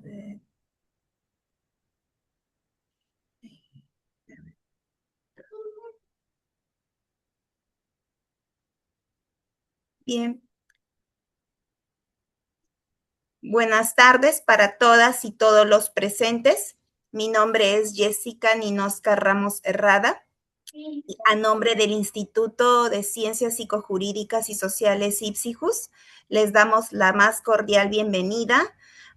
ver. Bien. Buenas tardes para todas y todos los presentes. Mi nombre es Jessica Ninosca Ramos Herrada. A nombre del Instituto de Ciencias Psicojurídicas y Sociales IPSIJUS, les damos la más cordial bienvenida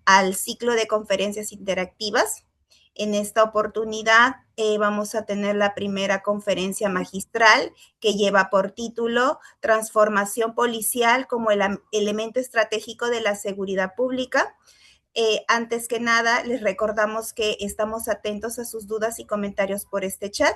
al ciclo de conferencias interactivas. En esta oportunidad vamos a tener la primera conferencia magistral que lleva por título Transformación policial como el elemento estratégico de la seguridad pública. Antes que nada, les recordamos que estamos atentos a sus dudas y comentarios por este chat.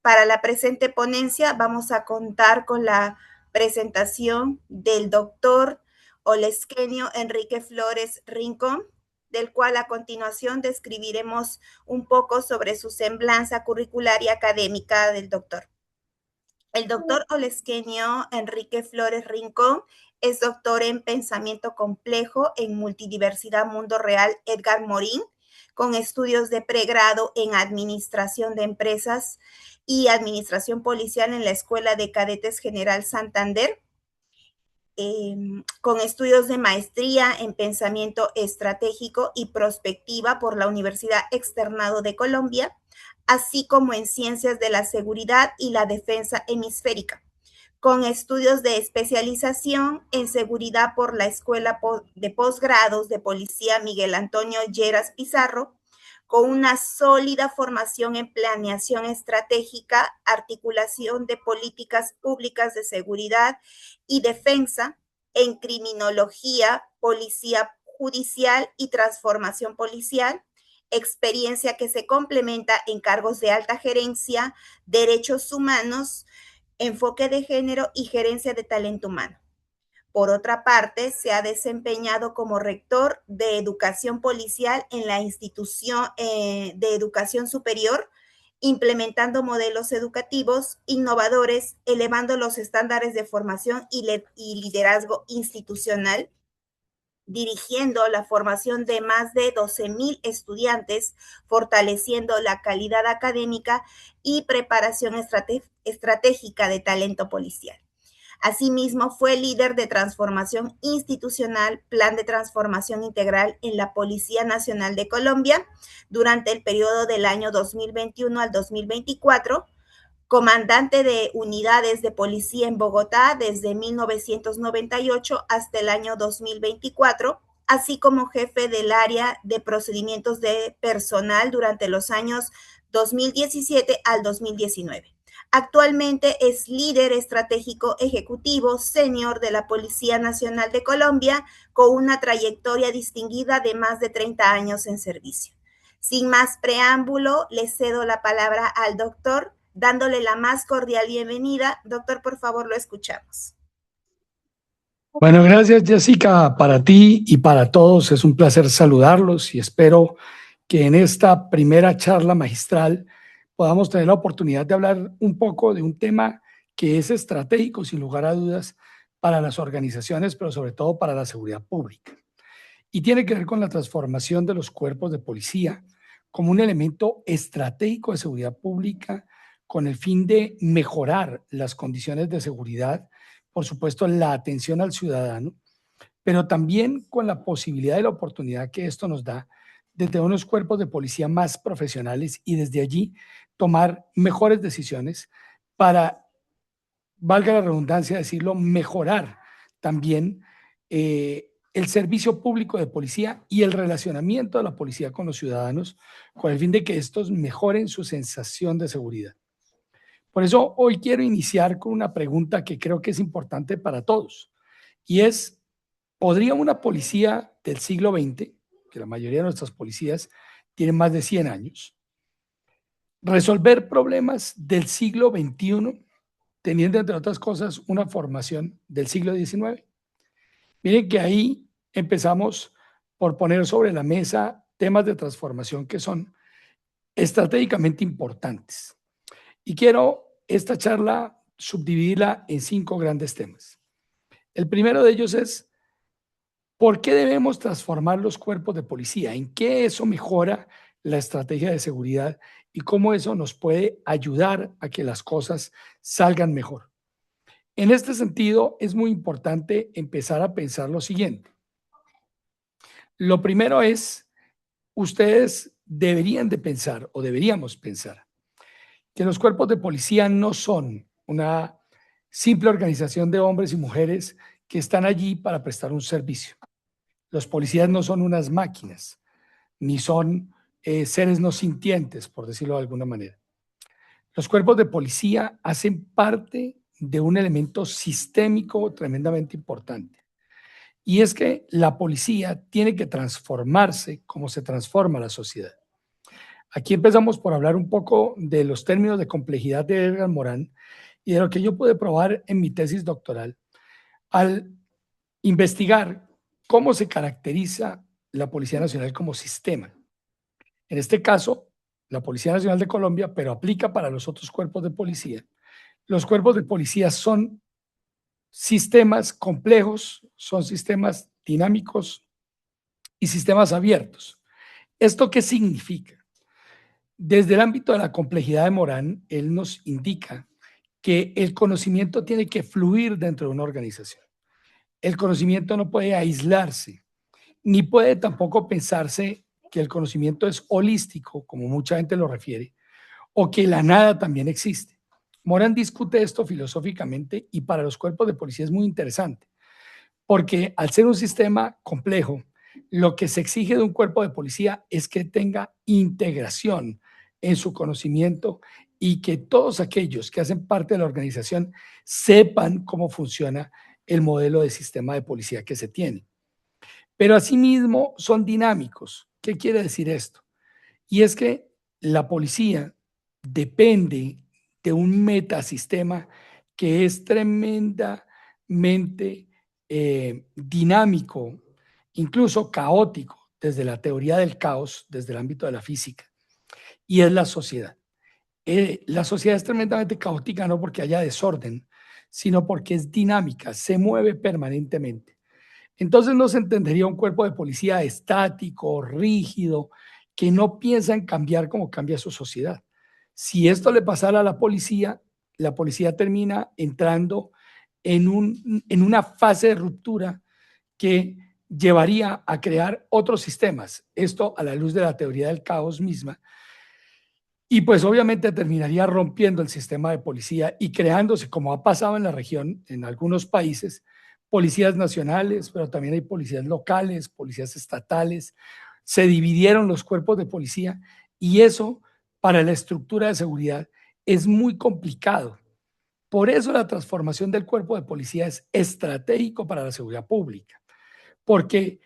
Para la presente ponencia vamos a contar con la presentación del doctor Oleskenio Enrique Flores Rincón, del cual a continuación describiremos un poco sobre su semblanza curricular y académica del doctor. El doctor Oleskenio Enrique Flores Rincón es doctor en Pensamiento Complejo en Multidiversidad Mundo Real Edgar Morin, con estudios de pregrado en Administración de Empresas y Administración Policial en la Escuela de Cadetes General Santander, con estudios de maestría en Pensamiento Estratégico y Prospectiva por la Universidad Externado de Colombia, así como en Ciencias de la Seguridad y la Defensa Hemisférica, con estudios de especialización en Seguridad por la Escuela de Posgrados de Policía Miguel Antonio Lleras Pizarro, con una sólida formación en planeación estratégica, articulación de políticas públicas de seguridad y defensa, en criminología, policía judicial y transformación policial, experiencia que se complementa en cargos de alta gerencia, derechos humanos, enfoque de género y gerencia de talento humano. Por otra parte, se ha desempeñado como rector de educación policial en la institución de educación superior, implementando modelos educativos innovadores, elevando los estándares de formación y liderazgo institucional, dirigiendo la formación de más de 12,000 estudiantes, fortaleciendo la calidad académica y preparación estratégica de talento policial. Asimismo, fue líder de transformación institucional, plan de transformación integral en la Policía Nacional de Colombia durante el periodo del año 2021 al 2024, comandante de unidades de policía en Bogotá desde 1998 hasta el año 2024, así como jefe del área de procedimientos de personal durante los años 2017 al 2019. Actualmente es líder estratégico ejecutivo senior de la Policía Nacional de Colombia, con una trayectoria distinguida de más de 30 años en servicio. Sin más preámbulo, le cedo la palabra al doctor, dándole la más cordial bienvenida. Doctor, por favor, lo escuchamos. Bueno, gracias, Jessica. Para ti y para todos es un placer saludarlos y espero que en esta primera charla magistral podamos tener la oportunidad de hablar un poco de un tema que es estratégico, sin lugar a dudas, para las organizaciones, pero sobre todo para la seguridad pública. Y tiene que ver con la transformación de los cuerpos de policía como un elemento estratégico de seguridad pública con el fin de mejorar las condiciones de seguridad, por supuesto, la atención al ciudadano, pero también con la posibilidad y la oportunidad que esto nos da de tener unos cuerpos de policía más profesionales y desde allí tomar mejores decisiones para, valga la redundancia decirlo, mejorar también el servicio público de policía y el relacionamiento de la policía con los ciudadanos con el fin de que estos mejoren su sensación de seguridad. Por eso hoy quiero iniciar con una pregunta que creo que es importante para todos y es, ¿podría una policía del siglo XX, que la mayoría de nuestras policías tienen más de 100 años, resolver problemas del siglo XXI teniendo, entre otras cosas, una formación del siglo XIX? Miren que ahí empezamos por poner sobre la mesa temas de transformación que son estratégicamente importantes. Y quiero esta charla subdividirla en 5 grandes temas. El primero de ellos es ¿Por qué debemos transformar los cuerpos de policía? ¿En qué eso mejora la estrategia de seguridad y cómo eso nos puede ayudar a que las cosas salgan mejor? En este sentido, es muy importante empezar a pensar lo siguiente. Lo primero es, ustedes deberían de pensar o deberíamos pensar que los cuerpos de policía no son una simple organización de hombres y mujeres que están allí para prestar un servicio. Los policías no son unas máquinas, ni son seres no sintientes, por decirlo de alguna manera. Los cuerpos de policía hacen parte de un elemento sistémico tremendamente importante. Y es que la policía tiene que transformarse como se transforma la sociedad. Aquí empezamos por hablar un poco de los términos de complejidad de Edgar Morán y de lo que yo pude probar en mi tesis doctoral al investigar cómo se caracteriza la Policía Nacional como sistema. En este caso, la Policía Nacional de Colombia, pero aplica para los otros cuerpos de policía. Los cuerpos de policía son sistemas complejos, son sistemas dinámicos y sistemas abiertos. ¿Esto qué significa? Desde el ámbito de la complejidad de Morán, él nos indica que el conocimiento tiene que fluir dentro de una organización. El conocimiento no puede aislarse, ni puede tampoco pensarse que el conocimiento es holístico, como mucha gente lo refiere, o que la nada también existe. Morán discute esto filosóficamente y para los cuerpos de policía es muy interesante, porque al ser un sistema complejo, lo que se exige de un cuerpo de policía es que tenga integración en su conocimiento y que todos aquellos que hacen parte de la organización sepan cómo funciona el modelo de sistema de policía que se tiene. Pero asimismo son dinámicos. ¿Qué quiere decir esto? Y es que la policía depende de un metasistema que es tremendamente dinámico, incluso caótico, desde la teoría del caos, desde el ámbito de la física, y es la sociedad. La sociedad es tremendamente caótica no porque haya desorden, sino porque es dinámica, se mueve permanentemente. Entonces no se entendería un cuerpo de policía estático, rígido, que no piensa en cambiar como cambia su sociedad. Si esto le pasara a la policía termina entrando en una fase de ruptura que llevaría a crear otros sistemas. Esto a la luz de la teoría del caos misma. Y pues obviamente terminaría rompiendo el sistema de policía y creándose, como ha pasado en la región, en algunos países, policías nacionales, pero también hay policías locales, policías estatales. Se dividieron los cuerpos de policía y eso para la estructura de seguridad es muy complicado. Por eso la transformación del cuerpo de policía es estratégico para la seguridad pública, porque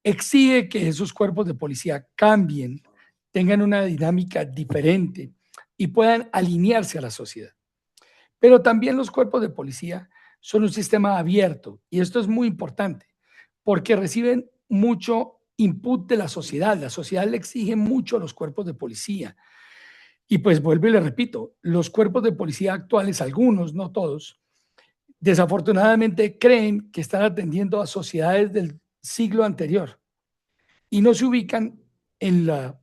exige que esos cuerpos de policía cambien, tengan una dinámica diferente y puedan alinearse a la sociedad. Pero también los cuerpos de policía son un sistema abierto y esto es muy importante porque reciben mucho input de la sociedad. La sociedad le exige mucho a los cuerpos de policía. Y pues vuelvo y le repito, los cuerpos de policía actuales, algunos, no todos, desafortunadamente creen que están atendiendo a sociedades del siglo anterior y no se ubican en la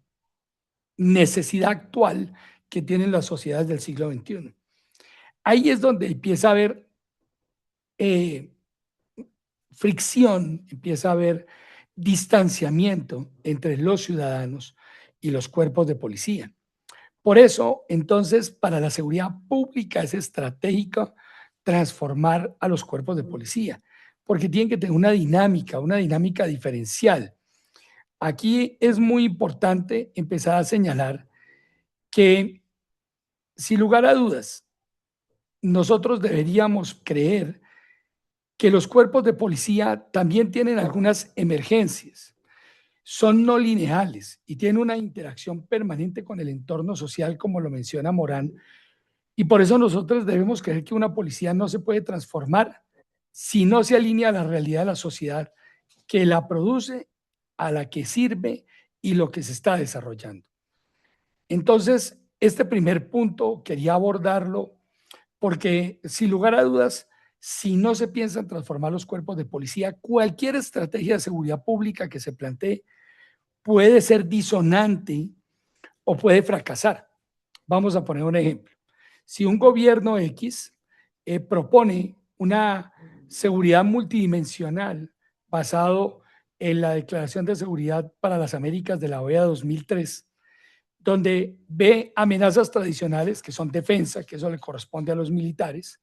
necesidad actual que tienen las sociedades del siglo XXI. Ahí es donde empieza a haber eh, fricción, empieza a haber distanciamiento entre los ciudadanos y los cuerpos de policía. Por eso, entonces, para la seguridad pública es estratégico transformar a los cuerpos de policía, porque tienen que tener una dinámica diferencial. Aquí es muy importante empezar a señalar que, sin lugar a dudas, nosotros deberíamos creer que los cuerpos de policía también tienen algunas emergencias, son no lineales y tienen una interacción permanente con el entorno social, como lo menciona Morán, y por eso nosotros debemos creer que una policía no se puede transformar si no se alinea a la realidad de la sociedad que la produce, a la que sirve y lo que se está desarrollando. Entonces, este primer punto quería abordarlo porque, sin lugar a dudas, si no se piensa en transformar los cuerpos de policía, cualquier estrategia de seguridad pública que se plantee puede ser disonante o puede fracasar. Vamos a poner un ejemplo. Si un gobierno X propone una seguridad multidimensional basado en la Declaración de Seguridad para las Américas de la OEA 2003, donde ve amenazas tradicionales, que son defensa, que eso le corresponde a los militares,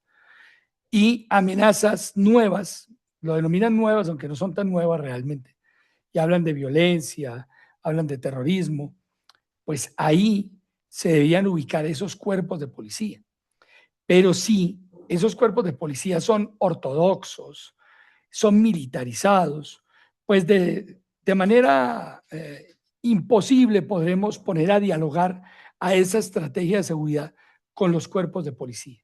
y amenazas nuevas, lo denominan nuevas, aunque no son tan nuevas realmente, y hablan de violencia, hablan de terrorismo, pues ahí se debían ubicar esos cuerpos de policía. Pero si esos cuerpos de policía son ortodoxos, son militarizados, pues de manera imposible podremos poner a dialogar a esa estrategia de seguridad con los cuerpos de policía.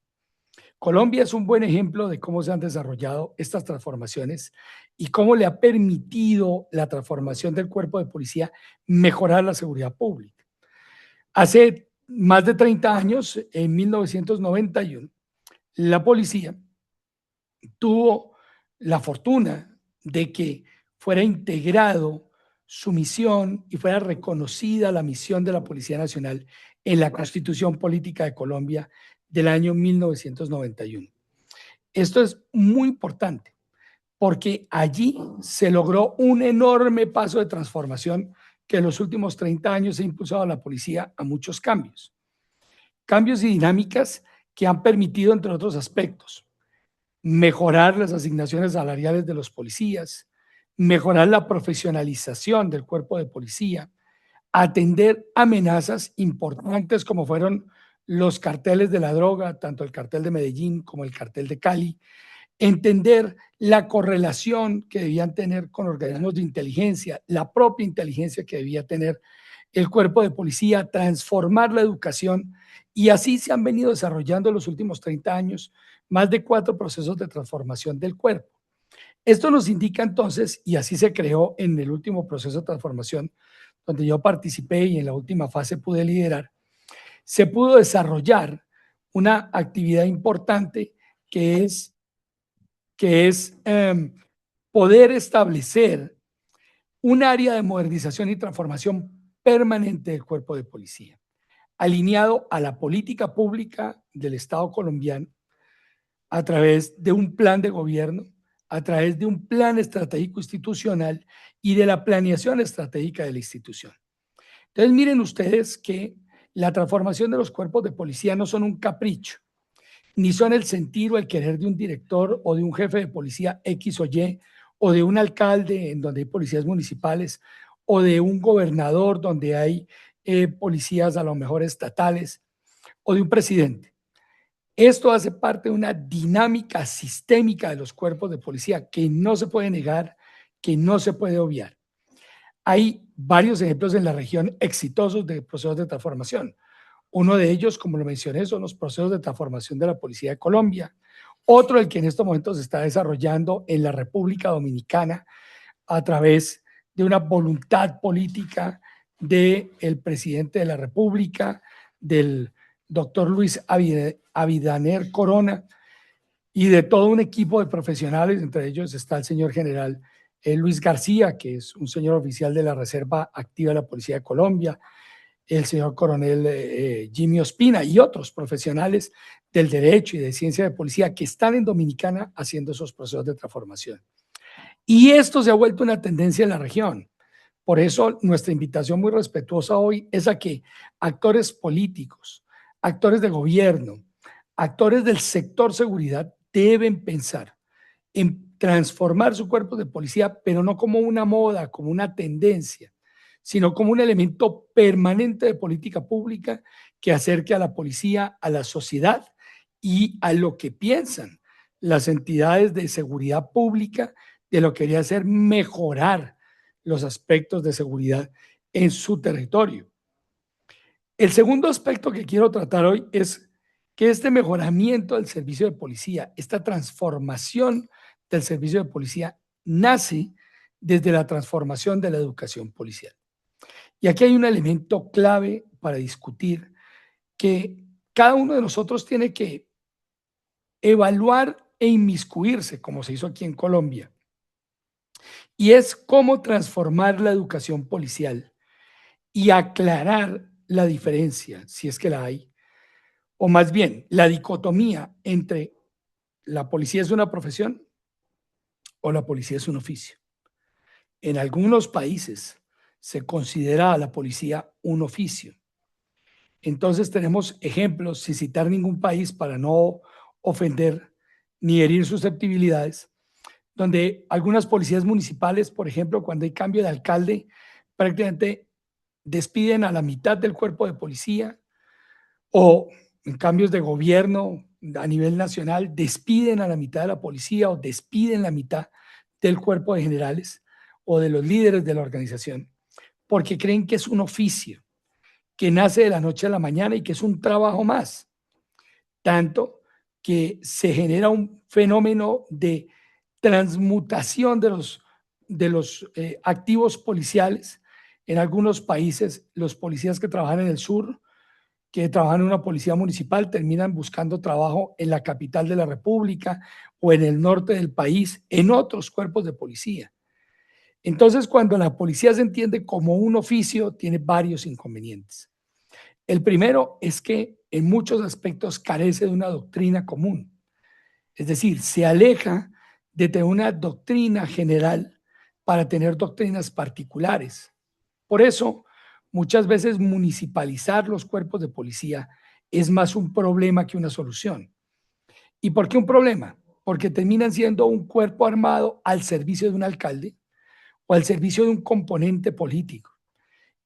Colombia es un buen ejemplo de cómo se han desarrollado estas transformaciones y cómo le ha permitido la transformación del cuerpo de policía mejorar la seguridad pública. Hace más de 30 años, en 1991, la policía tuvo la fortuna de que fuera integrado su misión y fuera reconocida la misión de la Policía Nacional en la Constitución Política de Colombia del año 1991. Esto es muy importante porque allí se logró un enorme paso de transformación que en los últimos 30 años ha impulsado a la policía a muchos cambios. Cambios y dinámicas que han permitido, entre otros aspectos, mejorar las asignaciones salariales de los policías, mejorar la profesionalización del cuerpo de policía, atender amenazas importantes como fueron los carteles de la droga, tanto el cartel de Medellín como el cartel de Cali, entender la correlación que debían tener con organismos de inteligencia, la propia inteligencia que debía tener el cuerpo de policía, transformar la educación, y así se han venido desarrollando en los últimos 30 años más de 4 procesos de transformación del cuerpo. Esto nos indica entonces, y así se creó en el último proceso de transformación, donde yo participé y en la última fase pude liderar, se pudo desarrollar una actividad importante que es poder establecer un área de modernización y transformación permanente del cuerpo de policía, alineado a la política pública del Estado colombiano a través de un plan de gobierno, a través de un plan estratégico institucional y de la planeación estratégica de la institución. Entonces, miren ustedes que la transformación de los cuerpos de policía no son un capricho, ni son el sentir o el querer de un director o de un jefe de policía X o Y, o de un alcalde en donde hay policías municipales, o de un gobernador donde hay policías a lo mejor estatales, o de un presidente. Esto hace parte de una dinámica sistémica de los cuerpos de policía que no se puede negar, que no se puede obviar. Hay varios ejemplos en la región exitosos de procesos de transformación. Uno de ellos, como lo mencioné, son los procesos de transformación de la Policía de Colombia. Otro, el que en estos momentos se está desarrollando en la República Dominicana a través de una voluntad política del presidente de la República, del doctor Luis Abinader Corona, y de todo un equipo de profesionales. Entre ellos está el señor general Luis García, que es un señor oficial de la Reserva Activa de la Policía de Colombia, el señor coronel Jimmy Ospina y otros profesionales del derecho y de ciencia de policía que están en Dominicana haciendo esos procesos de transformación. Y esto se ha vuelto una tendencia en la región. Por eso nuestra invitación muy respetuosa hoy es a que actores políticos, actores de gobierno, actores del sector seguridad deben pensar en transformar su cuerpo de policía, pero no como una moda, como una tendencia, sino como un elemento permanente de política pública que acerque a la policía, a la sociedad y a lo que piensan las entidades de seguridad pública de lo que debería ser mejorar los aspectos de seguridad en su territorio. El segundo aspecto que quiero tratar hoy es que este mejoramiento del servicio de policía, esta transformación del servicio de policía, nace desde la transformación de la educación policial. Y aquí hay un elemento clave para discutir que cada uno de nosotros tiene que evaluar e inmiscuirse, como se hizo aquí en Colombia. Y es cómo transformar la educación policial y aclarar la diferencia, si es que la hay, o más bien la dicotomía entre la policía es una profesión o la policía es un oficio. En algunos países se considera a la policía un oficio. Entonces tenemos ejemplos, sin citar ningún país para no ofender ni herir susceptibilidades, donde algunas policías municipales, por ejemplo, cuando hay cambio de alcalde, prácticamente despiden a la mitad del cuerpo de policía, o en cambios de gobierno a nivel nacional, despiden a la mitad de la policía o despiden la mitad del cuerpo de generales o de los líderes de la organización, porque creen que es un oficio que nace de la noche a la mañana y que es un trabajo más, tanto que se genera un fenómeno de transmutación de los activos policiales. En algunos países, los policías que trabajan en el sur, que trabajan en una policía municipal, terminan buscando trabajo en la capital de la República o en el norte del país, en otros cuerpos de policía. Entonces, cuando la policía se entiende como un oficio, tiene varios inconvenientes. El primero es que en muchos aspectos carece de una doctrina común. Es decir, se aleja de tener una doctrina general para tener doctrinas particulares. Por eso, muchas veces municipalizar los cuerpos de policía es más un problema que una solución. ¿Y por qué un problema? Porque terminan siendo un cuerpo armado al servicio de un alcalde o al servicio de un componente político.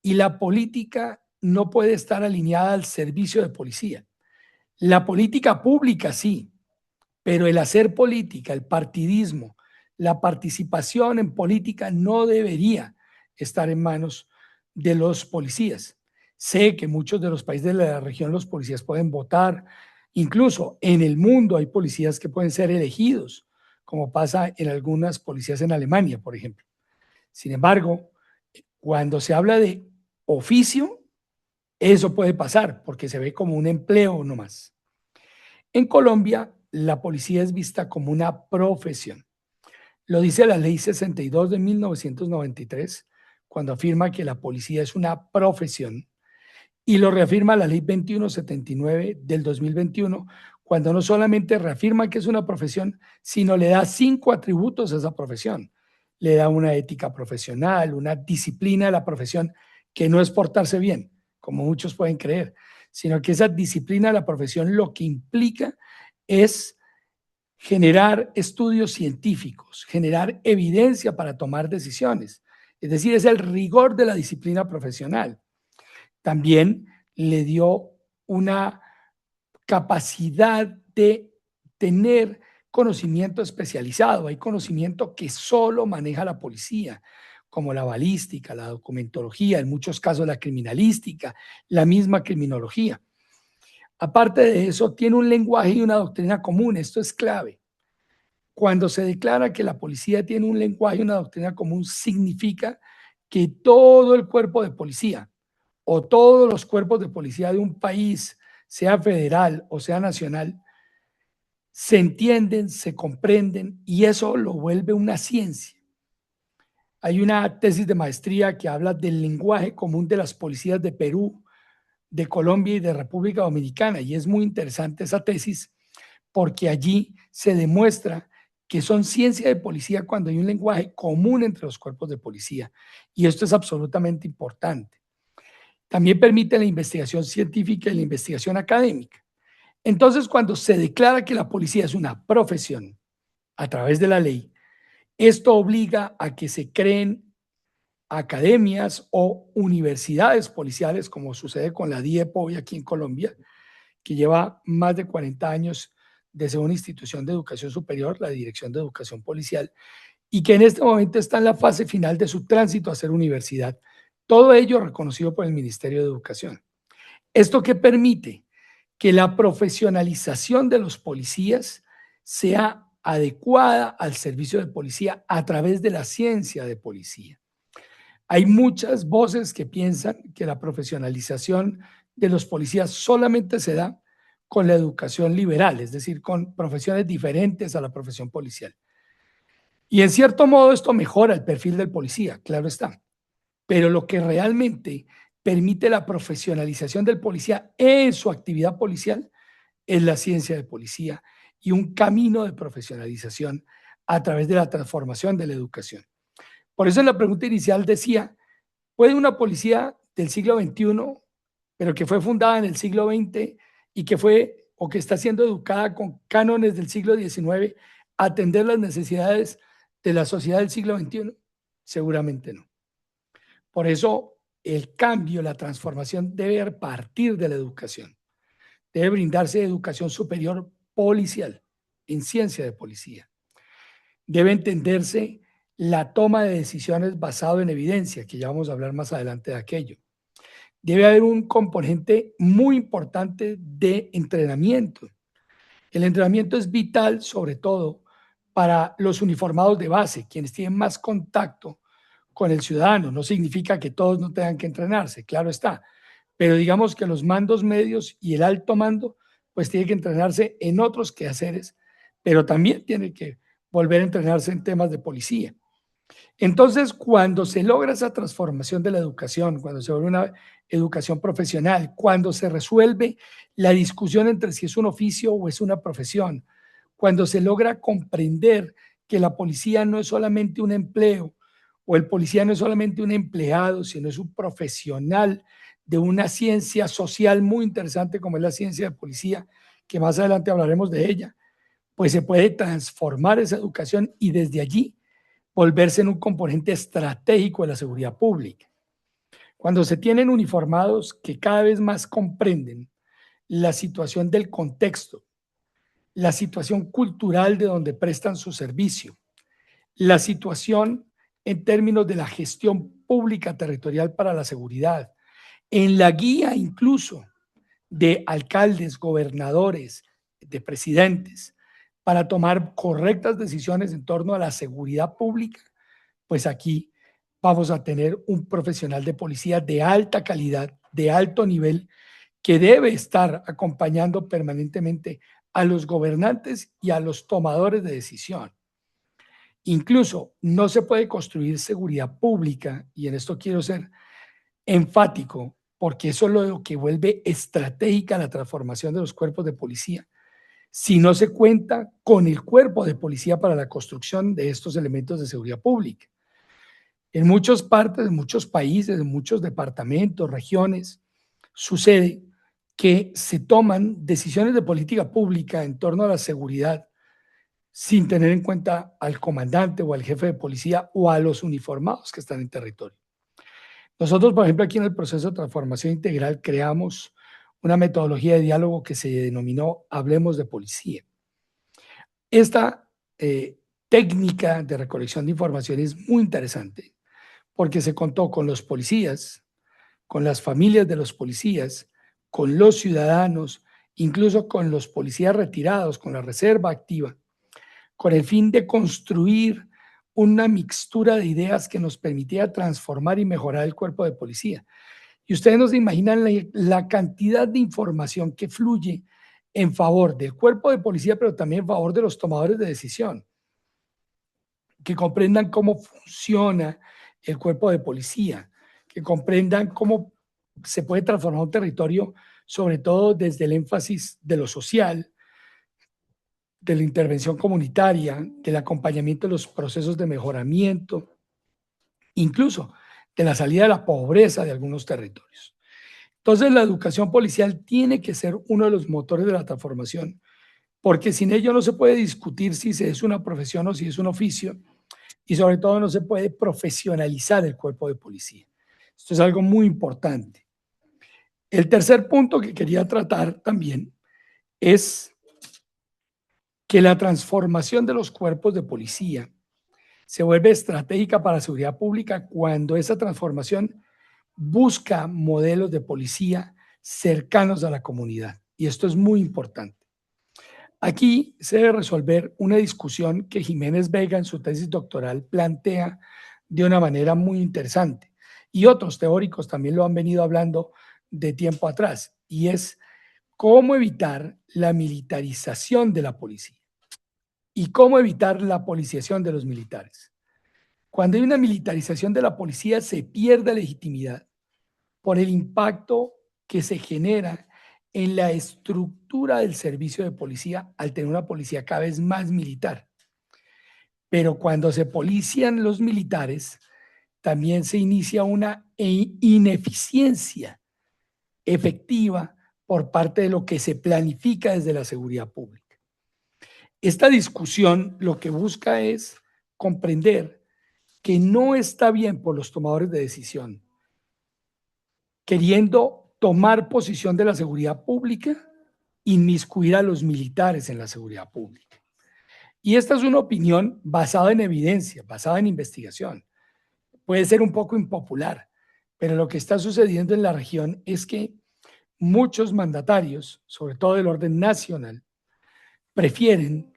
Y la política no puede estar alineada al servicio de policía. La política pública sí, pero el hacer política, el partidismo, la participación en política no debería estar en manos de los policías. Sé que en muchos de los países de la región los policías pueden votar, incluso en el mundo hay policías que pueden ser elegidos, como pasa en algunas policías en Alemania, por ejemplo. Sin embargo, cuando se habla de oficio, eso puede pasar porque se ve como un empleo nomás. En Colombia, la policía es vista como una profesión. Lo dice la Ley 62 de 1993, cuando afirma que la policía es una profesión, y lo reafirma la Ley 2179 del 2021, cuando no solamente reafirma que es una profesión, sino le da 5 atributos a esa profesión. Le da una ética profesional, una disciplina de la profesión, que no es portarse bien, como muchos pueden creer, sino que esa disciplina de la profesión lo que implica es generar estudios científicos, generar evidencia para tomar decisiones. Es decir, es el rigor de la disciplina profesional. También le dio una capacidad de tener conocimiento especializado. Hay conocimiento que solo maneja la policía, como la balística, la documentología, en muchos casos la criminalística, la misma criminología. Aparte de eso, tiene un lenguaje y una doctrina común. Esto es clave. Cuando se declara que la policía tiene un lenguaje y una doctrina común, significa que todo el cuerpo de policía o todos los cuerpos de policía de un país, sea federal o sea nacional, se entienden, se comprenden y eso lo vuelve una ciencia. Hay una tesis de maestría que habla del lenguaje común de las policías de Perú, de Colombia y de República Dominicana, y es muy interesante esa tesis porque allí se demuestra que son ciencia de policía cuando hay un lenguaje común entre los cuerpos de policía, y esto es absolutamente importante. También permite la investigación científica y la investigación académica. Entonces, cuando se declara que la policía es una profesión a través de la ley, esto obliga a que se creen academias o universidades policiales, como sucede con la DIEP hoy aquí en Colombia, que lleva más de 40 años de ser una institución de educación superior, la Dirección de Educación Policial, y que en este momento está en la fase final de su tránsito a ser universidad. Todo ello reconocido por el Ministerio de Educación. ¿Esto qué permite? Que la profesionalización de los policías sea adecuada al servicio de policía a través de la ciencia de policía. Hay muchas voces que piensan que la profesionalización de los policías solamente se da con la educación liberal, es decir, con profesiones diferentes a la profesión policial. Y en cierto modo esto mejora el perfil del policía, claro está, pero lo que realmente permite la profesionalización del policía en su actividad policial es la ciencia de policía y un camino de profesionalización a través de la transformación de la educación. Por eso en la pregunta inicial decía, ¿puede una policía del siglo XXI, pero que fue fundada en el siglo XX y que fue o que está siendo educada con cánones del siglo XIX, atender las necesidades de la sociedad del siglo XXI? Seguramente no. Por eso el cambio, la transformación debe partir de la educación. Debe brindarse educación superior policial, en ciencia de policía. Debe entenderse la toma de decisiones basado en evidencia, que ya vamos a hablar más adelante de aquello. Debe haber un componente muy importante de entrenamiento. El entrenamiento es vital, sobre todo, para los uniformados de base, quienes tienen más contacto con el ciudadano. No significa que todos no tengan que entrenarse, claro está, pero digamos que los mandos medios y el alto mando, pues tiene que entrenarse en otros quehaceres, pero también tiene que volver a entrenarse en temas de policía. Entonces, cuando se logra esa transformación de la educación, cuando se vuelve una educación profesional, cuando se resuelve la discusión entre si es un oficio o es una profesión, cuando se logra comprender que la policía no es solamente un empleo o el policía no es solamente un empleado, sino es un profesional de una ciencia social muy interesante como es la ciencia de policía, que más adelante hablaremos de ella, pues se puede transformar esa educación y desde allí volverse en un componente estratégico de la seguridad pública. Cuando se tienen uniformados que cada vez más comprenden la situación del contexto, la situación cultural de donde prestan su servicio, la situación en términos de la gestión pública territorial para la seguridad, en la guía incluso de alcaldes, gobernadores, de presidentes, para tomar correctas decisiones en torno a la seguridad pública, pues aquí vamos a tener un profesional de policía de alta calidad, de alto nivel, que debe estar acompañando permanentemente a los gobernantes y a los tomadores de decisión. Incluso no se puede construir seguridad pública, y en esto quiero ser enfático, porque eso es lo que vuelve estratégica la transformación de los cuerpos de policía, si no se cuenta con el cuerpo de policía para la construcción de estos elementos de seguridad pública. En muchas partes, en muchos países, en muchos departamentos, regiones, sucede que se toman decisiones de política pública en torno a la seguridad sin tener en cuenta al comandante o al jefe de policía o a los uniformados que están en territorio. Nosotros, por ejemplo, aquí en el proceso de transformación integral creamos una metodología de diálogo que se denominó Hablemos de Policía. Esta técnica de recolección de información es muy interesante porque se contó con los policías, con las familias de los policías, con los ciudadanos, incluso con los policías retirados, con la reserva activa, con el fin de construir una mixtura de ideas que nos permitía transformar y mejorar el cuerpo de policía. Y ustedes no se imaginan la cantidad de información que fluye en favor del cuerpo de policía, pero también en favor de los tomadores de decisión, que comprendan cómo funciona el cuerpo de policía, que comprendan cómo se puede transformar un territorio, sobre todo desde el énfasis de lo social, de la intervención comunitaria, del acompañamiento de los procesos de mejoramiento, incluso de la salida de la pobreza de algunos territorios. Entonces, la educación policial tiene que ser uno de los motores de la transformación, porque sin ello no se puede discutir si es una profesión o si es un oficio, y sobre todo no se puede profesionalizar el cuerpo de policía. Esto es algo muy importante. El tercer punto que quería tratar también es que la transformación de los cuerpos de policía se vuelve estratégica para la seguridad pública cuando esa transformación busca modelos de policía cercanos a la comunidad. Y esto es muy importante. Aquí se debe resolver una discusión que Jiménez Vega en su tesis doctoral plantea de una manera muy interesante. Y otros teóricos también lo han venido hablando de tiempo atrás. Y es cómo evitar la militarización de la policía y cómo evitar la policiación de los militares. Cuando hay una militarización de la policía, se pierde legitimidad por el impacto que se genera en la estructura del servicio de policía al tener una policía cada vez más militar. Pero cuando se polician los militares, también se inicia una ineficiencia efectiva por parte de lo que se planifica desde la seguridad pública. Esta discusión lo que busca es comprender que no está bien por los tomadores de decisión, queriendo tomar posición de la seguridad pública, inmiscuir a los militares en la seguridad pública. Y esta es una opinión basada en evidencia, basada en investigación. Puede ser un poco impopular, pero lo que está sucediendo en la región es que muchos mandatarios, sobre todo del orden nacional, prefieren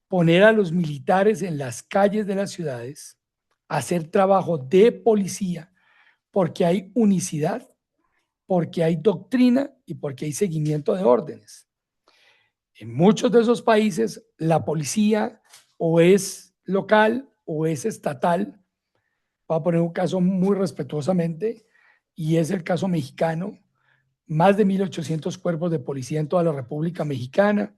poner a los militares en las calles de las ciudades, hacer trabajo de policía, porque hay unicidad, porque hay doctrina y porque hay seguimiento de órdenes. En muchos de esos países, la policía o es local o es estatal. Voy a poner un caso muy respetuosamente, y es el caso mexicano. Más de 1.800 cuerpos de policía en toda la República Mexicana.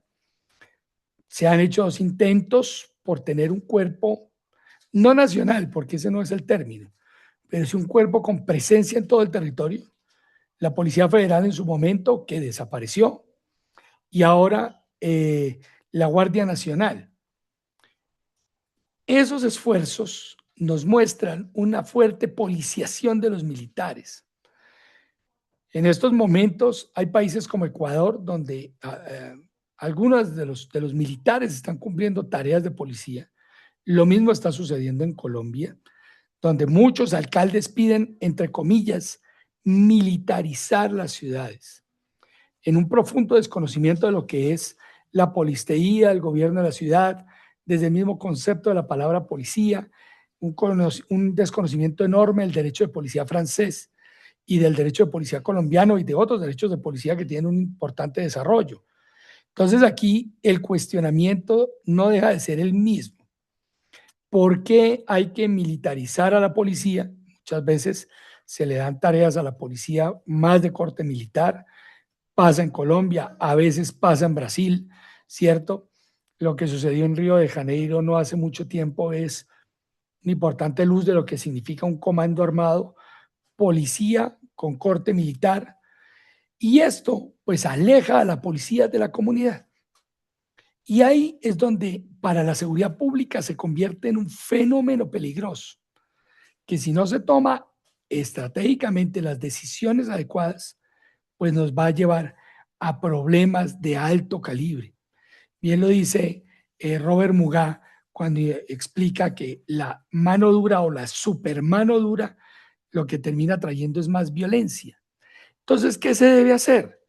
Se han hecho 2 intentos por tener un cuerpo, no nacional, porque ese no es el término, pero es un cuerpo con presencia en todo el territorio. La Policía Federal en su momento, que desapareció, y ahora la Guardia Nacional. Esos esfuerzos nos muestran una fuerte policiación de los militares. En estos momentos hay países como Ecuador, donde algunos de los militares están cumpliendo tareas de policía. Lo mismo está sucediendo en Colombia, donde muchos alcaldes piden, entre comillas, militarizar las ciudades, en un profundo desconocimiento de lo que es la polisteía, el gobierno de la ciudad, desde el mismo concepto de la palabra policía, un desconocimiento enorme del derecho de policía francés y del derecho de policía colombiano y de otros derechos de policía que tienen un importante desarrollo. Entonces aquí el cuestionamiento no deja de ser el mismo. ¿Por qué hay que militarizar a la policía? Muchas veces se le dan tareas a la policía más de corte militar. Pasa en Colombia, a veces pasa en Brasil, ¿cierto? Lo que sucedió en Río de Janeiro no hace mucho tiempo es una importante luz de lo que significa un comando armado, policía con corte militar, y esto pues aleja a la policía de la comunidad. Y ahí es donde para la seguridad pública se convierte en un fenómeno peligroso, que si no se toma estratégicamente las decisiones adecuadas, pues nos va a llevar a problemas de alto calibre. Bien lo dice Robert Mugabe cuando explica que la mano dura o la supermano dura lo que termina trayendo es más violencia. Entonces, ¿qué se debe hacer?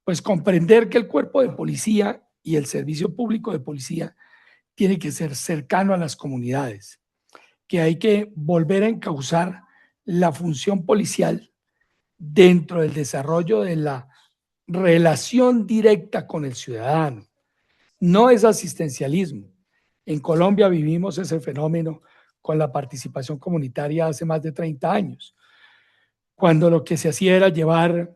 Pues comprender que el cuerpo de policía y el servicio público de policía tiene que ser cercano a las comunidades, que hay que volver a encauzar la función policial dentro del desarrollo de la relación directa con el ciudadano. No es asistencialismo. En Colombia vivimos ese fenómeno con la participación comunitaria hace más de 30 años, cuando lo que se hacía era llevar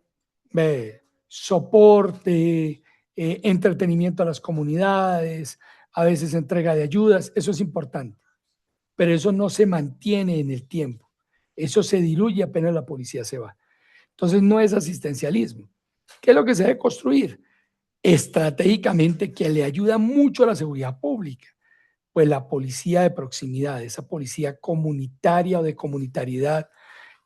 soporte, entretenimiento a las comunidades, a veces entrega de ayudas. Eso es importante, pero eso no se mantiene en el tiempo. Eso se diluye apenas la policía se va. Entonces no es asistencialismo. ¿Qué es lo que se debe construir? Estratégicamente, que le ayuda mucho a la seguridad pública, pues la policía de proximidad, esa policía comunitaria o de comunitariedad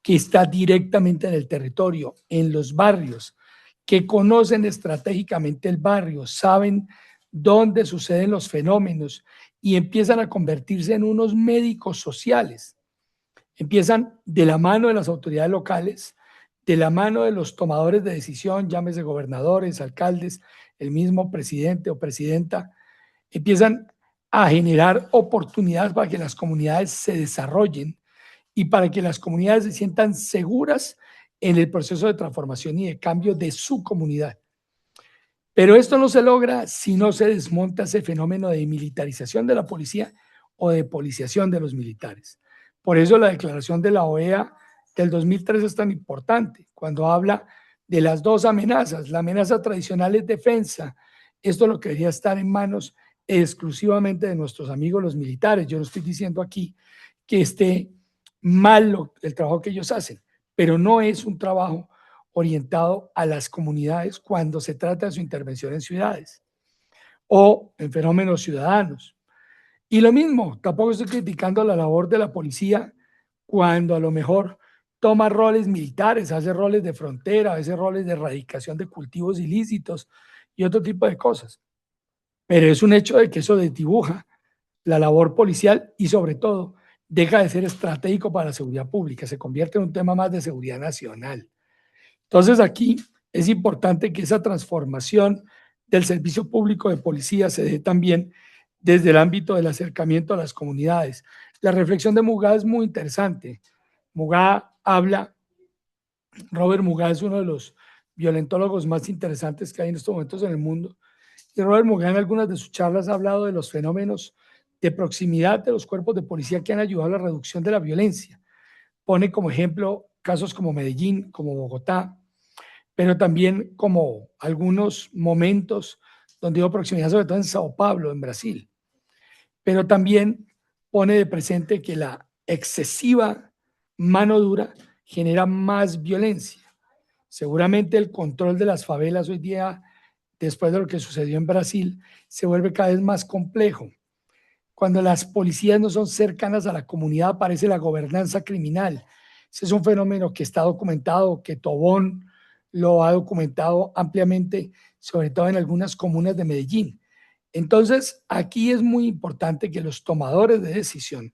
que está directamente en el territorio, en los barrios, que conocen estratégicamente el barrio, saben dónde suceden los fenómenos y empiezan a convertirse en unos médicos sociales. Empiezan de la mano de las autoridades locales, de la mano de los tomadores de decisión, llámese gobernadores, alcaldes, el mismo presidente o presidenta, empiezan a generar oportunidades para que las comunidades se desarrollen y para que las comunidades se sientan seguras en el proceso de transformación y de cambio de su comunidad. Pero esto no se logra si no se desmonta ese fenómeno de militarización de la policía o de policiación de los militares. Por eso la declaración de la OEA del 2003 es tan importante, cuando habla de las dos amenazas. La amenaza tradicional es defensa. Esto lo que debería estar en manos exclusivamente de nuestros amigos los militares. Yo no estoy diciendo aquí que esté mal el trabajo que ellos hacen, pero no es un trabajo orientado a las comunidades cuando se trata de su intervención en ciudades o en fenómenos ciudadanos. Y lo mismo, tampoco estoy criticando la labor de la policía cuando a lo mejor toma roles militares, hace roles de frontera, hace roles de erradicación de cultivos ilícitos y otro tipo de cosas. Pero es un hecho de que eso desdibuja la labor policial y sobre todo deja de ser estratégico para la seguridad pública, se convierte en un tema más de seguridad nacional. Entonces aquí es importante que esa transformación del servicio público de policía se dé también desde el ámbito del acercamiento a las comunidades. La reflexión de Muga es muy interesante. Muga habla, Robert Muga es uno de los violentólogos más interesantes que hay en estos momentos en el mundo. Y Robert Muga en algunas de sus charlas ha hablado de los fenómenos de proximidad de los cuerpos de policía que han ayudado a la reducción de la violencia. Pone como ejemplo casos como Medellín, como Bogotá, pero también como algunos momentos donde hubo proximidad, sobre todo en Sao Paulo, en Brasil. Pero también pone de presente que la excesiva mano dura genera más violencia. Seguramente el control de las favelas hoy día, después de lo que sucedió en Brasil, se vuelve cada vez más complejo. Cuando las policías no son cercanas a la comunidad, aparece la gobernanza criminal. Ese es un fenómeno que está documentado, que Tobón lo ha documentado ampliamente, sobre todo en algunas comunas de Medellín. Entonces, aquí es muy importante que los tomadores de decisión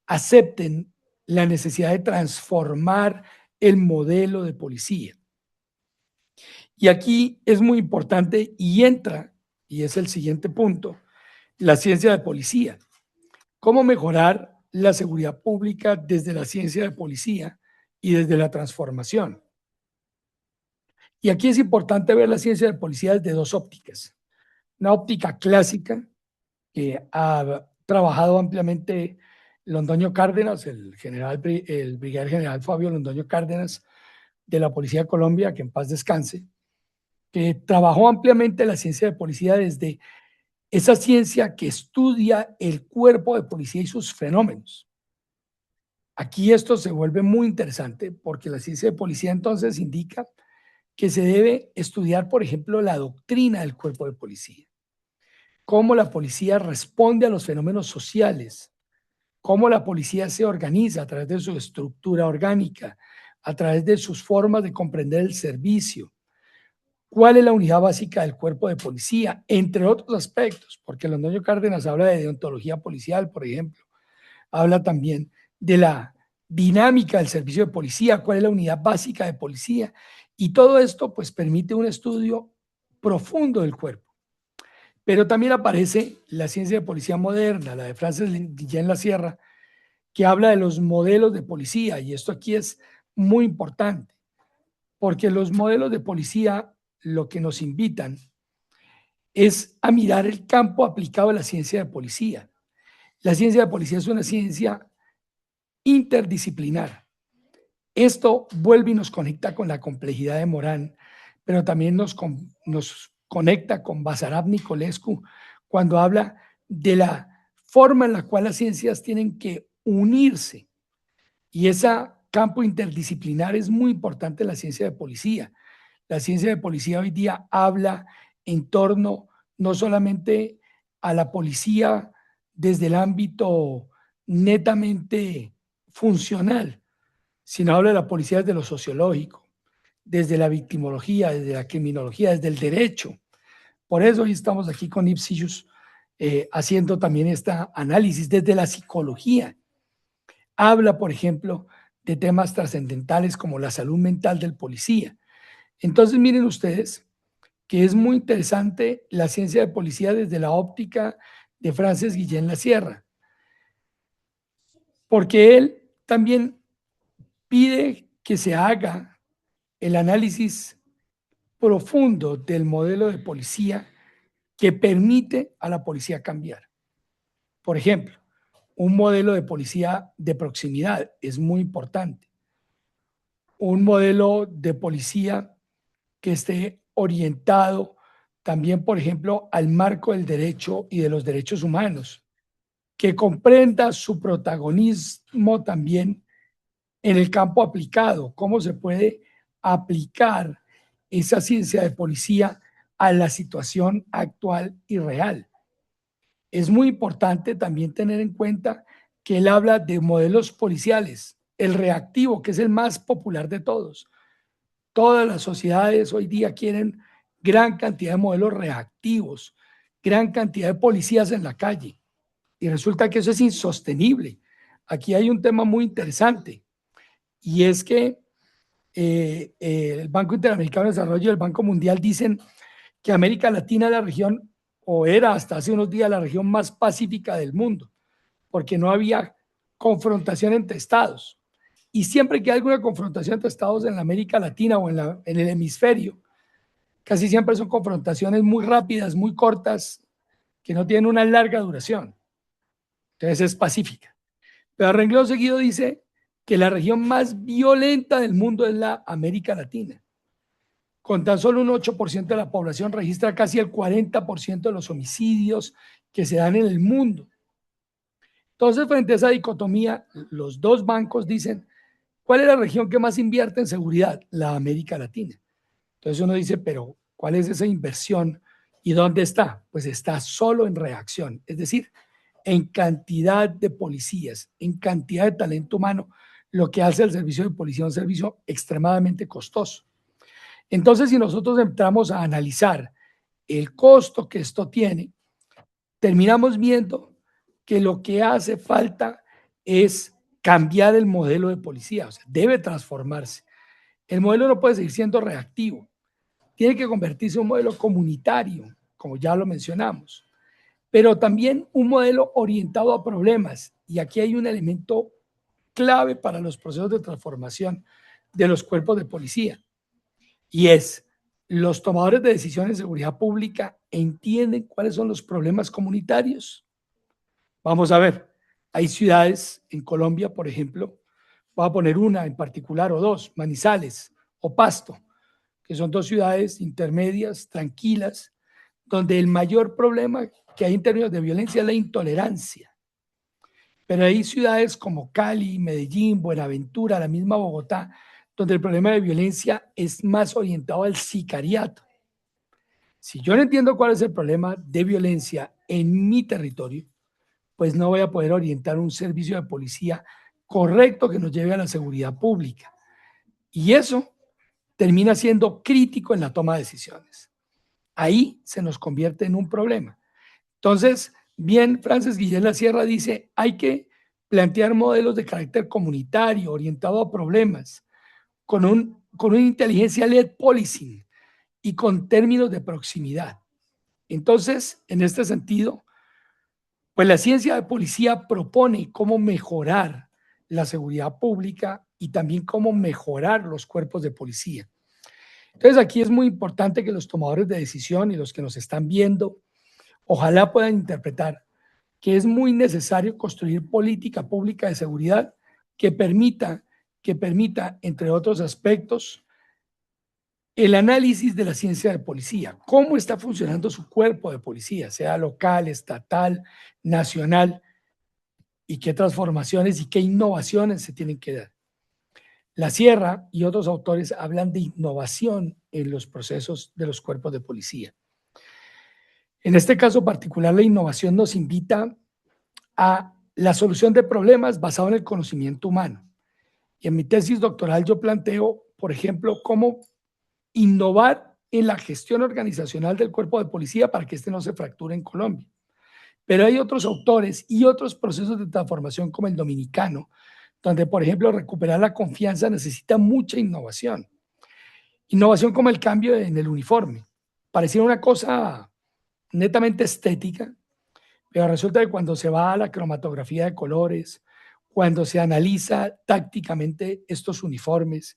acepten la necesidad de transformar el modelo de policía. Y aquí es muy importante y entra, y es el siguiente punto, la ciencia de policía. ¿Cómo mejorar la seguridad pública desde la ciencia de policía y desde la transformación? Y aquí es importante ver la ciencia de policía desde dos ópticas. Una óptica clásica que ha trabajado ampliamente Londoño Cárdenas, el brigadier general Fabio Londoño Cárdenas de la Policía de Colombia, que en paz descanse, que trabajó ampliamente la ciencia de policía desde esa ciencia que estudia el cuerpo de policía y sus fenómenos. Aquí esto se vuelve muy interesante porque la ciencia de policía entonces indica que se debe estudiar, por ejemplo, la doctrina del cuerpo de policía, cómo la policía responde a los fenómenos sociales, cómo la policía se organiza a través de su estructura orgánica, a través de sus formas de comprender el servicio, cuál es la unidad básica del cuerpo de policía, entre otros aspectos, porque Londoño Cárdenas habla de deontología policial, por ejemplo, habla también de la dinámica del servicio de policía, cuál es la unidad básica de policía, y todo esto pues permite un estudio profundo del cuerpo. Pero también aparece la ciencia de policía moderna, la de Frances Guillén La Sierra, que habla de los modelos de policía, y esto aquí es muy importante, porque los modelos de policía lo que nos invitan es a mirar el campo aplicado a la ciencia de policía. La ciencia de policía es una ciencia interdisciplinar. Esto vuelve y nos conecta con la complejidad de Morán, pero también nos conecta con Basarab Nicolescu cuando habla de la forma en la cual las ciencias tienen que unirse. Y ese campo interdisciplinar es muy importante en la ciencia de policía. La ciencia de policía hoy día habla en torno no solamente a la policía desde el ámbito netamente funcional, sino habla de la policía desde lo sociológico, desde la victimología, desde la criminología, desde el derecho. Por eso hoy estamos aquí con Ipsius haciendo también este análisis desde la psicología. Habla, por ejemplo, de temas trascendentales como la salud mental del policía. Entonces, miren ustedes que es muy interesante la ciencia de policía desde la óptica de Frances Guillén La Sierra, porque él también pide que se haga el análisis profundo del modelo de policía que permite a la policía cambiar. Por ejemplo, un modelo de policía de proximidad es muy importante. Un modelo de policía que esté orientado también, por ejemplo, al marco del derecho y de los derechos humanos, que comprenda su protagonismo también en el campo aplicado, cómo se puede aplicar esa ciencia de policía a la situación actual y real. Es muy importante también tener en cuenta que él habla de modelos policiales, el reactivo, que es el más popular de todos. Todas las sociedades hoy día quieren gran cantidad de modelos reactivos, gran cantidad de policías en la calle. Y resulta que eso es insostenible. Aquí hay un tema muy interesante y es que el Banco Interamericano de Desarrollo y el Banco Mundial dicen que América Latina es la región, o era hasta hace unos días la región más pacífica del mundo, porque no había confrontación entre estados. Y siempre que hay alguna confrontación entre estados en la América Latina o en el hemisferio, casi siempre son confrontaciones muy rápidas, muy cortas, que no tienen una larga duración. Entonces es pacífica. Pero a renglón seguido dice que la región más violenta del mundo es la América Latina. Con tan solo un 8% de la población registra casi el 40% de los homicidios que se dan en el mundo. Entonces, frente a esa dicotomía, los dos bancos dicen, ¿cuál es la región que más invierte en seguridad? La América Latina. Entonces uno dice, pero ¿cuál es esa inversión y dónde está? Pues está solo en reacción, es decir, en cantidad de policías, en cantidad de talento humano, lo que hace el servicio de policía un servicio extremadamente costoso. Entonces, si nosotros entramos a analizar el costo que esto tiene, terminamos viendo que lo que hace falta es cambiar el modelo de policía, o sea, debe transformarse. El modelo no puede seguir siendo reactivo, tiene que convertirse en un modelo comunitario, como ya lo mencionamos, pero también un modelo orientado a problemas. Y aquí hay un elemento clave para los procesos de transformación de los cuerpos de policía, y es los tomadores de decisiones de seguridad pública entienden cuáles son los problemas comunitarios. Vamos a ver, hay ciudades en Colombia, por ejemplo, voy a poner una en particular o dos, Manizales o Pasto, que son dos ciudades intermedias, tranquilas, donde el mayor problema que hay en términos de violencia es la intolerancia. Pero hay ciudades como Cali, Medellín, Buenaventura, la misma Bogotá, donde el problema de violencia es más orientado al sicariato. Si yo no entiendo cuál es el problema de violencia en mi territorio, pues no voy a poder orientar un servicio de policía correcto que nos lleve a la seguridad pública. Y eso termina siendo crítico en la toma de decisiones. Ahí se nos convierte en un problema. Entonces, bien, Francis Guillén La Sierra dice, hay que plantear modelos de carácter comunitario, orientado a problemas, con una inteligencia led policing y con términos de proximidad. Entonces, en este sentido, pues la ciencia de policía propone cómo mejorar la seguridad pública y también cómo mejorar los cuerpos de policía. Entonces aquí es muy importante que los tomadores de decisión y los que nos están viendo, ojalá puedan interpretar que es muy necesario construir política pública de seguridad que permita, entre otros aspectos, el análisis de la ciencia de policía, cómo está funcionando su cuerpo de policía, sea local, estatal, nacional, y qué transformaciones y qué innovaciones se tienen que dar. La Sierra y otros autores hablan de innovación en los procesos de los cuerpos de policía. En este caso particular, la innovación nos invita a la solución de problemas basado en el conocimiento humano. Y en mi tesis doctoral yo planteo, por ejemplo, cómo innovar en la gestión organizacional del cuerpo de policía para que este no se fracture en Colombia. Pero hay otros autores y otros procesos de transformación como el dominicano, donde, por ejemplo, recuperar la confianza necesita mucha innovación. Innovación como el cambio en el uniforme. Parecía una cosa netamente estética, pero resulta que cuando se va a la cromatografía de colores, cuando se analiza tácticamente estos uniformes,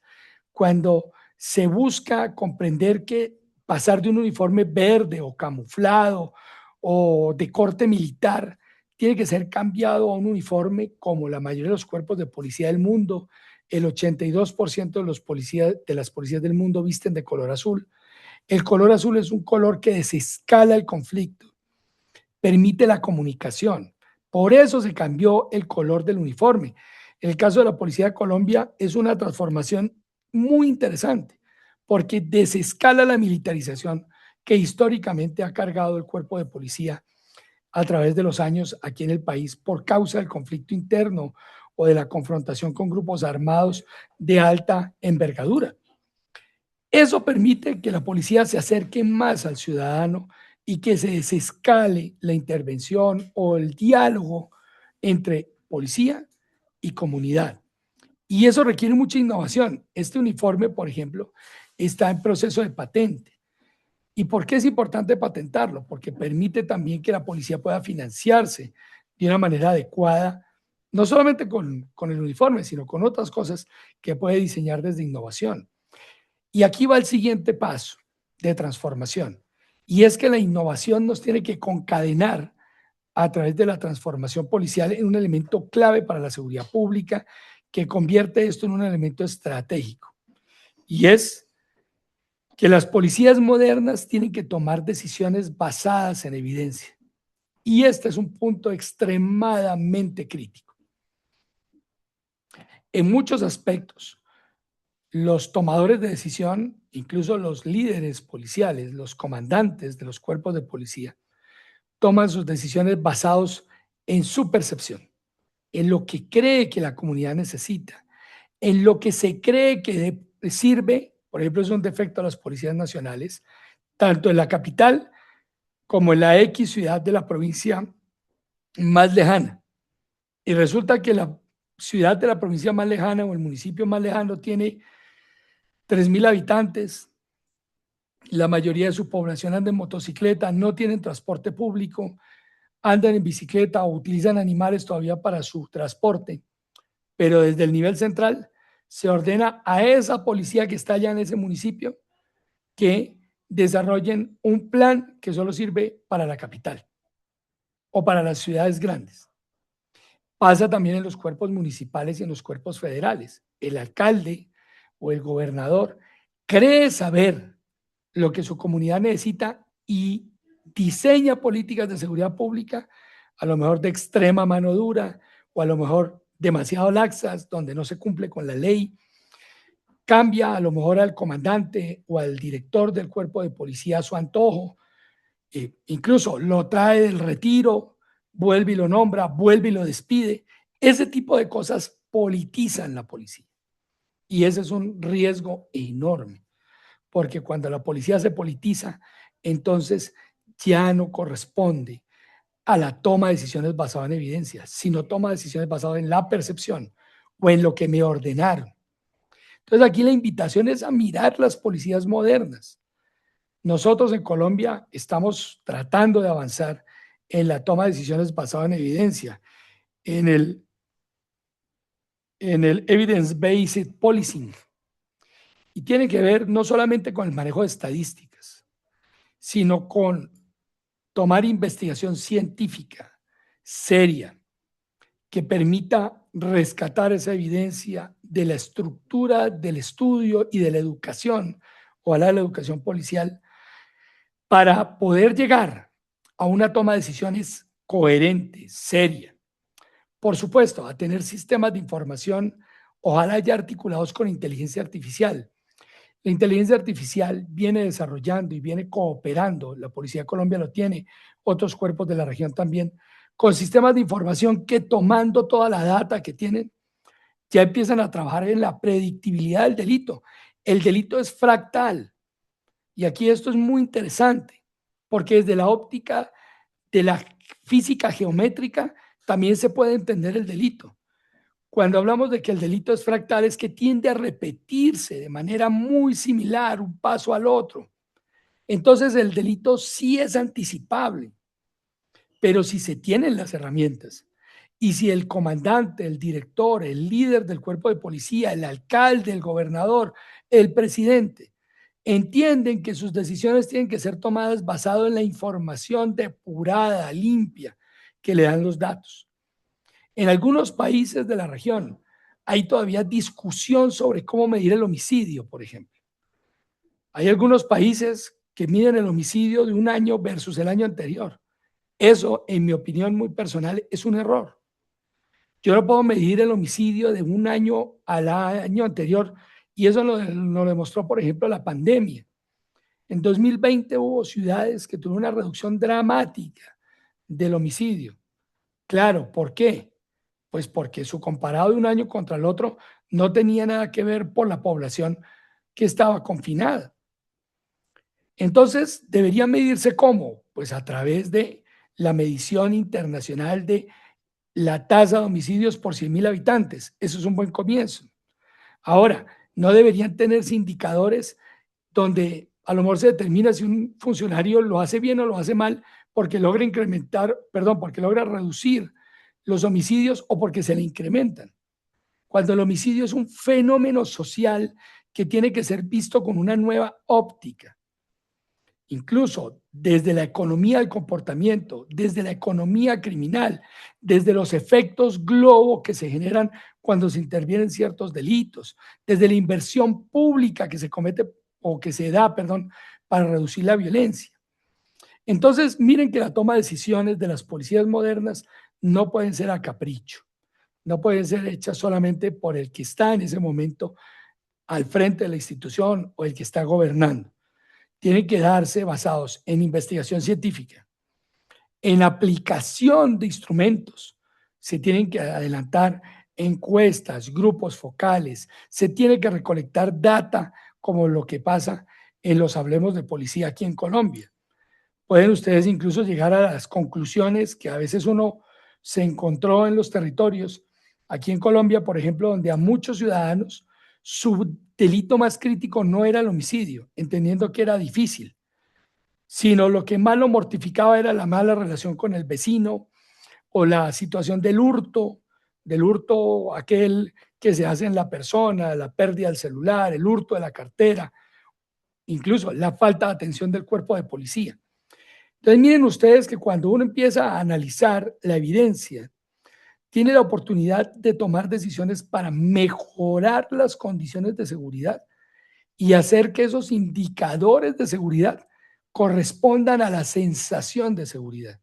cuando se busca comprender que pasar de un uniforme verde o camuflado o de corte militar tiene que ser cambiado a un uniforme como la mayoría de los cuerpos de policía del mundo. El 82% de las policías del mundo visten de color azul. El color azul es un color que desescala el conflicto, permite la comunicación. Por eso se cambió el color del uniforme. En el caso de la Policía de Colombia es una transformación muy interesante porque desescala la militarización que históricamente ha cargado el cuerpo de policía a través de los años aquí en el país por causa del conflicto interno o de la confrontación con grupos armados de alta envergadura. Eso permite que la policía se acerque más al ciudadano y que se desescale la intervención o el diálogo entre policía y comunidad. Y eso requiere mucha innovación. Este uniforme, por ejemplo, está en proceso de patente. ¿Y por qué es importante patentarlo? Porque permite también que la policía pueda financiarse de una manera adecuada, no solamente con el uniforme, sino con otras cosas que puede diseñar desde innovación. Y aquí va el siguiente paso de transformación. Y es que la innovación nos tiene que concadenar a través de la transformación policial en un elemento clave para la seguridad pública que convierte esto en un elemento estratégico. Y es que las policías modernas tienen que tomar decisiones basadas en evidencia. Y este es un punto extremadamente crítico. En muchos aspectos, los tomadores de decisión, incluso los líderes policiales, los comandantes de los cuerpos de policía, toman sus decisiones basados en su percepción, en lo que cree que la comunidad necesita, en lo que se cree que sirve. Por ejemplo, es un defecto de las policías nacionales, tanto en la capital como en la X ciudad de la provincia más lejana. Y resulta que la ciudad de la provincia más lejana o el municipio más lejano tiene 3.000 habitantes, la mayoría de su población anda en motocicleta, no tienen transporte público, andan en bicicleta o utilizan animales todavía para su transporte, pero desde el nivel central se ordena a esa policía que está allá en ese municipio que desarrollen un plan que solo sirve para la capital o para las ciudades grandes. Pasa también en los cuerpos municipales y en los cuerpos federales. El alcalde o el gobernador cree saber lo que su comunidad necesita y diseña políticas de seguridad pública, a lo mejor de extrema mano dura o a lo mejor demasiado laxas, donde no se cumple con la ley. Cambia a lo mejor al comandante o al director del cuerpo de policía a su antojo, incluso lo trae del retiro, vuelve y lo nombra, vuelve y lo despide. Ese tipo de cosas politizan la policía. Y ese es un riesgo enorme, porque cuando la policía se politiza, entonces ya no corresponde a la toma de decisiones basadas en evidencia, sino toma decisiones basadas en la percepción o en lo que me ordenaron. Entonces aquí la invitación es a mirar las policías modernas. Nosotros en Colombia estamos tratando de avanzar en la toma de decisiones basadas en evidencia, en el evidence-based policing. Y tiene que ver no solamente con el manejo de estadísticas, sino con tomar investigación científica seria que permita rescatar esa evidencia de la estructura del estudio y de la educación, o la educación policial, para poder llegar a una toma de decisiones coherente, seria. Por supuesto, a tener sistemas de información, ojalá ya articulados con inteligencia artificial. La inteligencia artificial viene desarrollando y viene cooperando, la Policía de Colombia lo tiene, otros cuerpos de la región también, con sistemas de información que, tomando toda la data que tienen, ya empiezan a trabajar en la predictibilidad del delito. El delito es fractal. Y aquí esto es muy interesante, porque desde la óptica de la física geométrica también se puede entender el delito. Cuando hablamos de que el delito es fractal, es que tiende a repetirse de manera muy similar, un paso al otro. Entonces el delito sí es anticipable, pero si se tienen las herramientas Y si el comandante, el director, el líder del cuerpo de policía, el alcalde, el gobernador, el presidente, entienden que sus decisiones tienen que ser tomadas basado en la información depurada, limpia, que le dan los datos. En algunos países de la región hay todavía discusión sobre cómo medir el homicidio, por ejemplo. Hay algunos países que miden el homicidio de un año versus el año anterior. Eso, en mi opinión muy personal, es un error. Yo no puedo medir el homicidio de un año al año anterior y eso lo demostró, por ejemplo, la pandemia. En 2020 hubo ciudades que tuvieron una reducción dramática del homicidio. Claro, ¿por qué? Pues porque su comparado de un año contra el otro no tenía nada que ver por la población que estaba confinada. Entonces, debería medirse cómo? Pues a través de la medición internacional de la tasa de homicidios por 100.000 habitantes. Eso es un buen comienzo. Ahora, no deberían tenerse indicadores donde a lo mejor se determina si un funcionario lo hace bien o lo hace mal porque logra incrementar, perdón, porque logra reducir los homicidios o porque se le incrementan. Cuando el homicidio es un fenómeno social que tiene que ser visto con una nueva óptica. Incluso desde la economía del comportamiento, desde la economía criminal, desde los efectos globo que se generan cuando se intervienen ciertos delitos, desde la inversión pública que se comete o que se da, perdón, para reducir la violencia. Entonces, miren que la toma de decisiones de las policías modernas no pueden ser a capricho, no pueden ser hechas solamente por el que está en ese momento al frente de la institución o el que está gobernando. Tienen que darse basados en investigación científica, en aplicación de instrumentos. Se tienen que adelantar encuestas, grupos focales, se tiene que recolectar data como lo que pasa en los Hablemos de Policía aquí en Colombia. Pueden ustedes incluso llegar a las conclusiones que a veces uno se encontró en los territorios. Aquí en Colombia, por ejemplo, donde a muchos ciudadanos su delito más crítico no era el homicidio, entendiendo que era difícil, sino lo que más lo mortificaba era la mala relación con el vecino o la situación del hurto aquel que se hace en la persona, la pérdida del celular, el hurto de la cartera, incluso la falta de atención del cuerpo de policía. Entonces miren ustedes que cuando uno empieza a analizar la evidencia, tiene la oportunidad de tomar decisiones para mejorar las condiciones de seguridad y hacer que esos indicadores de seguridad correspondan a la sensación de seguridad.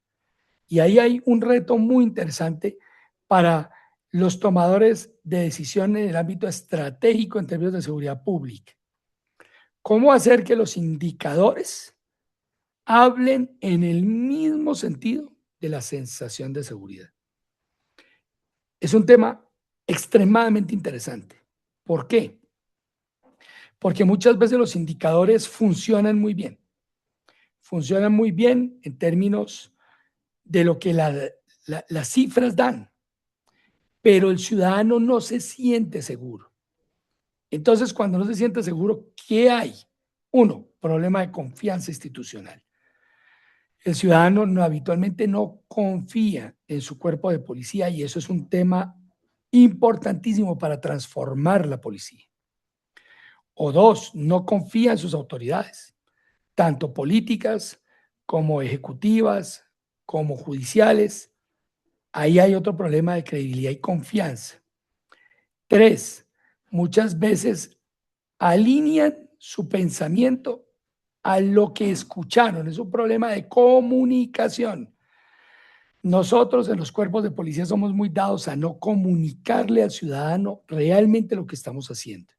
Y ahí hay un reto muy interesante para los tomadores de decisión en el ámbito estratégico en términos de seguridad pública. ¿Cómo hacer que los indicadores hablen en el mismo sentido de la sensación de seguridad? Es un tema extremadamente interesante. ¿Por qué? Porque muchas veces los indicadores funcionan muy bien. Funcionan muy bien en términos de lo que las cifras dan, pero el ciudadano no se siente seguro. Entonces, cuando no se siente seguro, ¿qué hay? Uno, problema de confianza institucional. El ciudadano habitualmente no confía en su cuerpo de policía y eso es un tema importantísimo para transformar la policía. O dos, no confía en sus autoridades, tanto políticas como ejecutivas, como judiciales. Ahí hay otro problema de credibilidad y confianza. Tres, muchas veces alinean su pensamiento a lo que escucharon. Es un problema de comunicación. Nosotros en los cuerpos de policía somos muy dados a no comunicarle al ciudadano realmente lo que estamos haciendo.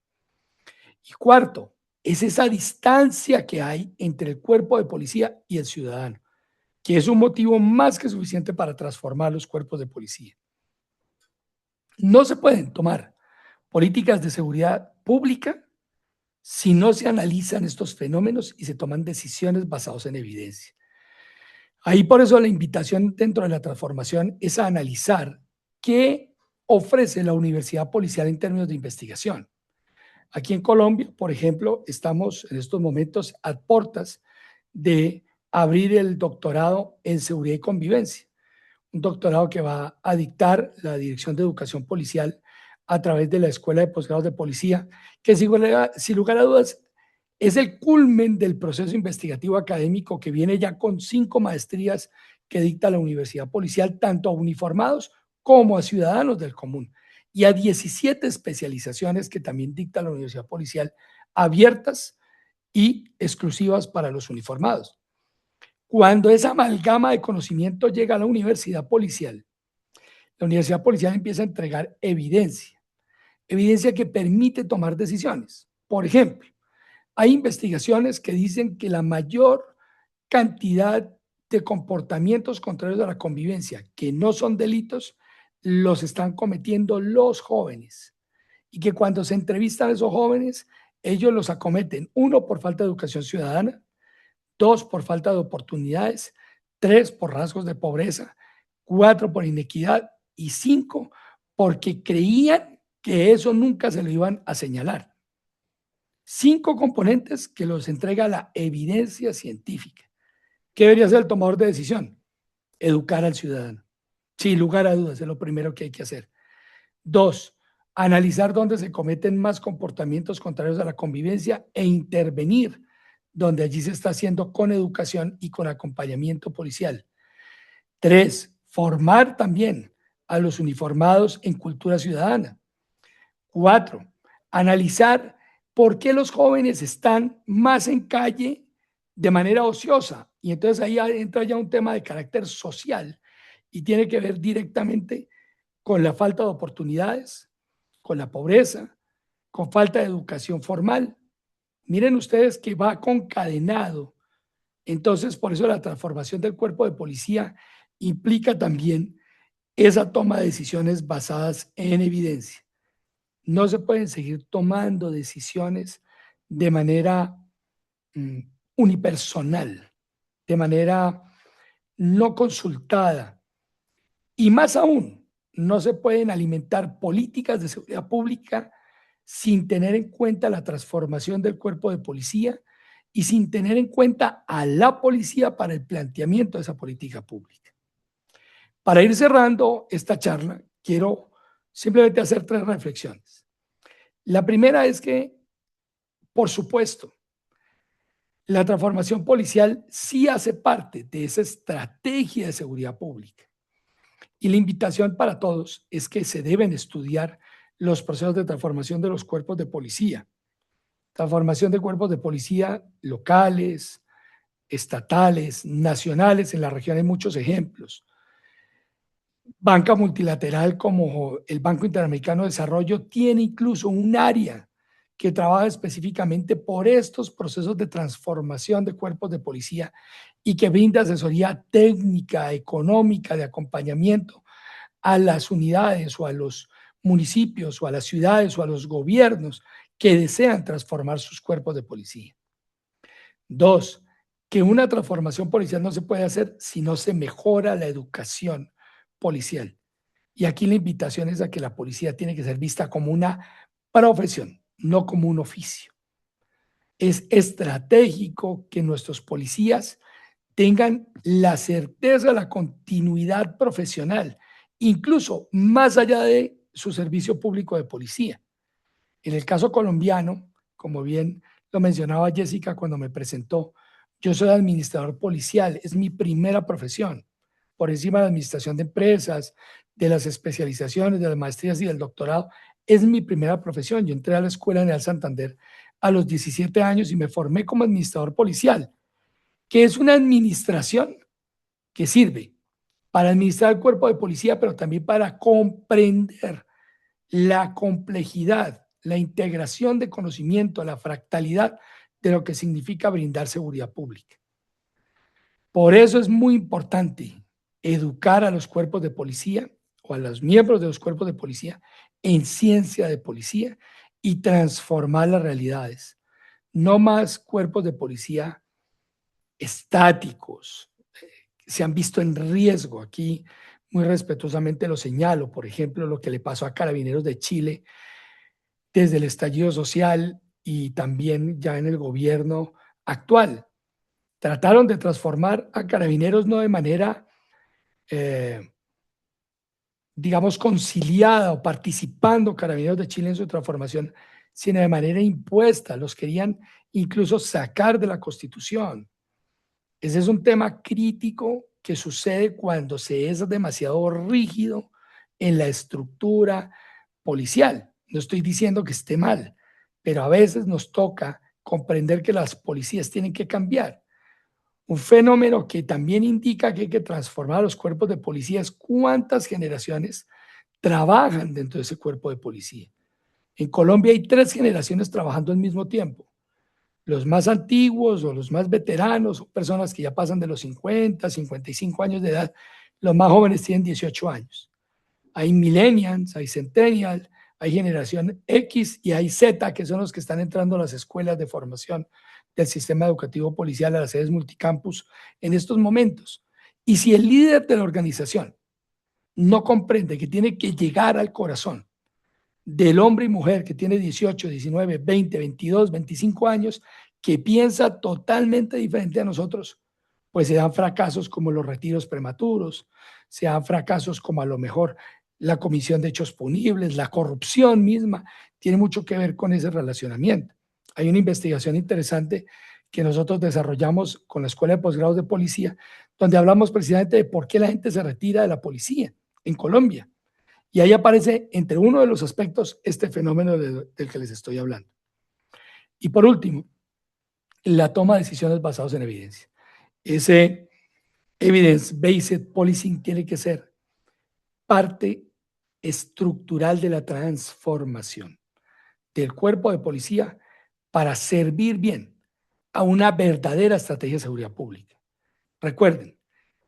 Y cuarto, es esa distancia que hay entre el cuerpo de policía y el ciudadano, que es un motivo más que suficiente para transformar los cuerpos de policía. No se pueden tomar políticas de seguridad pública si no se analizan estos fenómenos y se toman decisiones basadas en evidencia. Ahí por eso la invitación dentro de la transformación es a analizar qué ofrece la universidad policial en términos de investigación. Aquí en Colombia, por ejemplo, estamos en estos momentos a puertas de abrir el doctorado en seguridad y convivencia, un doctorado que va a dictar la Dirección de Educación Policial a través de la Escuela de Posgrados de Policía, que sin lugar a dudas es el culmen del proceso investigativo académico que viene ya con 5 maestrías que dicta la Universidad Policial, tanto a uniformados como a ciudadanos del común, y a 17 especializaciones que también dicta la Universidad Policial, abiertas y exclusivas para los uniformados. Cuando esa amalgama de conocimiento llega a la Universidad Policial empieza a entregar evidencia, evidencia que permite tomar decisiones. Por ejemplo, hay investigaciones que dicen que la mayor cantidad de comportamientos contrarios a la convivencia, que no son delitos, los están cometiendo los jóvenes. Y que cuando se entrevistan a esos jóvenes, ellos los acometen, uno, por falta de educación ciudadana, dos, por falta de oportunidades, tres, por rasgos de pobreza, cuatro, por inequidad y cinco, porque creían que eso nunca se lo iban a señalar. 5 componentes que los entrega la evidencia científica. ¿Qué debería ser el tomador de decisión? Educar al ciudadano. Sin lugar a dudas, es lo primero que hay que hacer. 2, analizar dónde se cometen más comportamientos contrarios a la convivencia e intervenir donde allí se está haciendo con educación y con acompañamiento policial. 3, formar también a los uniformados en cultura ciudadana. 4, analizar por qué los jóvenes están más en calle de manera ociosa. Y entonces ahí entra ya un tema de carácter social y tiene que ver directamente con la falta de oportunidades, con la pobreza, con falta de educación formal. Miren ustedes que va concadenado. Entonces, por eso la transformación del cuerpo de policía implica también esa toma de decisiones basadas en evidencia. No se pueden seguir tomando decisiones de manera mm, unipersonal, de manera no consultada. Y más aún, no se pueden alimentar políticas de seguridad pública sin tener en cuenta la transformación del cuerpo de policía y sin tener en cuenta a la policía para el planteamiento de esa política pública. Para ir cerrando esta charla, quiero simplemente hacer 3 reflexiones. La primera es que, por supuesto, la transformación policial sí hace parte de esa estrategia de seguridad pública. Y la invitación para todos es que se deben estudiar los procesos de transformación de los cuerpos de policía. Transformación de cuerpos de policía locales, estatales, nacionales. En la región hay muchos ejemplos. Banca multilateral como el Banco Interamericano de Desarrollo tiene incluso un área que trabaja específicamente por estos procesos de transformación de cuerpos de policía y que brinda asesoría técnica, económica, de acompañamiento a las unidades o a los municipios o a las ciudades o a los gobiernos que desean transformar sus cuerpos de policía. 2, que una transformación policial no se puede hacer si no se mejora la educación policial. Y aquí la invitación es a que la policía tiene que ser vista como una profesión, no como un oficio. Es estratégico que nuestros policías tengan la certeza de la continuidad profesional, incluso más allá de su servicio público de policía. En el caso colombiano, como bien lo mencionaba Jessica cuando me presentó, yo soy administrador policial, es mi primera profesión, por encima de la administración de empresas, de las especializaciones, de las maestrías y del doctorado, es mi primera profesión. Yo entré a la Escuela General Santander a los 17 años y me formé como administrador policial, que es una administración que sirve para administrar el cuerpo de policía, pero también para comprender la complejidad, la integración de conocimiento, la fractalidad de lo que significa brindar seguridad pública. Por eso es muy importante educar a los cuerpos de policía o a los miembros de los cuerpos de policía en ciencia de policía y transformar las realidades. No más cuerpos de policía estáticos, se han visto en riesgo. Aquí muy respetuosamente lo señalo, por ejemplo, lo que le pasó a Carabineros de Chile desde el estallido social y también ya en el gobierno actual. Trataron de transformar a Carabineros no de manera digamos, conciliada o participando Carabineros de Chile en su transformación, sino de manera impuesta. Los querían incluso sacar de la Constitución. Ese es un tema crítico que sucede cuando se es demasiado rígido en la estructura policial. No estoy diciendo que esté mal, pero a veces nos toca comprender que las policías tienen que cambiar. Un fenómeno que también indica que hay que transformar los cuerpos de policía es cuántas generaciones trabajan dentro de ese cuerpo de policía. En Colombia hay 3 generaciones trabajando al mismo tiempo. Los más antiguos o los más veteranos son personas que ya pasan de los 50, 55 años de edad. Los más jóvenes tienen 18 años. Hay millennials, hay centennials, hay generación X y hay Z, que son los que están entrando a las escuelas de formación del sistema educativo policial, a las sedes multicampus en estos momentos. Y si el líder de la organización no comprende que tiene que llegar al corazón del hombre y mujer que tiene 18, 19, 20, 22, 25 años, que piensa totalmente diferente a nosotros, pues se dan fracasos como los retiros prematuros, se dan fracasos como a lo mejor la comisión de hechos punibles, la corrupción misma, tiene mucho que ver con ese relacionamiento. Hay una investigación interesante que nosotros desarrollamos con la Escuela de Posgrados de Policía, donde hablamos precisamente de por qué la gente se retira de la policía en Colombia. Y ahí aparece entre uno de los aspectos este fenómeno del que les estoy hablando. Y por último, la toma de decisiones basadas en evidencia. Ese evidence-based policing tiene que ser parte estructural de la transformación del cuerpo de policía para servir bien a una verdadera estrategia de seguridad pública. Recuerden